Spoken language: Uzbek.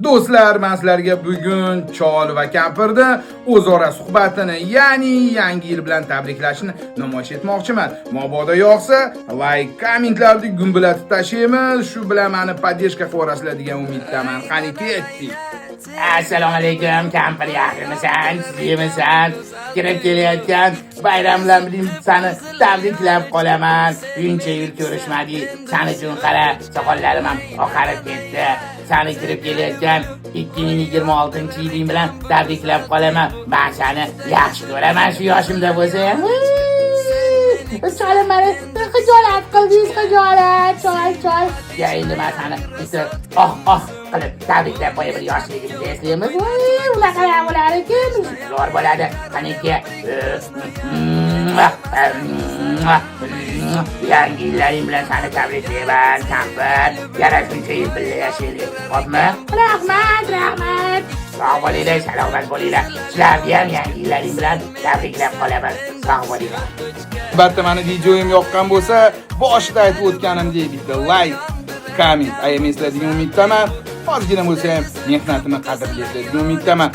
Do'stlar, men sizlarga bugun chol va kampirni o'zaro suhbatini, ya'ni yangi yil bilan tabriklashni namoyish etmoqchiman. Mabodo yoqsa, like, kommentlarni gumbulatib tashlaymiz. Shu bilan meni podдержка qilasiz degan umiddaman. Qani ketdik. Assalomu alaykum, kampir yaxshimisan, sizmisan? Kirib kelayotgan bayramlar bilan seni tabriklab qolaman. Shuncha yil ko'rishmadik. Seni uchun qara, soqollarim ham oqarib ketdi. Seni kirib kelayotgan 2026-yiling bilan tabriklab qolaman. Men seni yaxshi ko'raman shu yoshimda bo'lsa ham. Cholim meni xijolat qildingiz, xijolat, chol. Ya endi men seni bitta qilib tabriklab qo'yib bir yoshligimni eslaymiz. Unaqa bo'lar ekan, zo'r bo'ladi. Qaniki yangi yillaring bilan seni tabriklayman, kampir. Yana shuncha yil birga yashaylik, xo'pmi? Rahmat. Sog' bo'linglar, salomat bo'linglar. Sizlarga ham yangi yillaring bilan tabriklab qolaman. Sog' bo'linglar. Albatta, meni videoyim yoqqan bo'lsa, boshida aytib o'tganimdek bitta like, comment ayamanglar degan umiddaman. Ozgina bo'lsa ham mehnatimni qadrlaysiz degan umiddaman.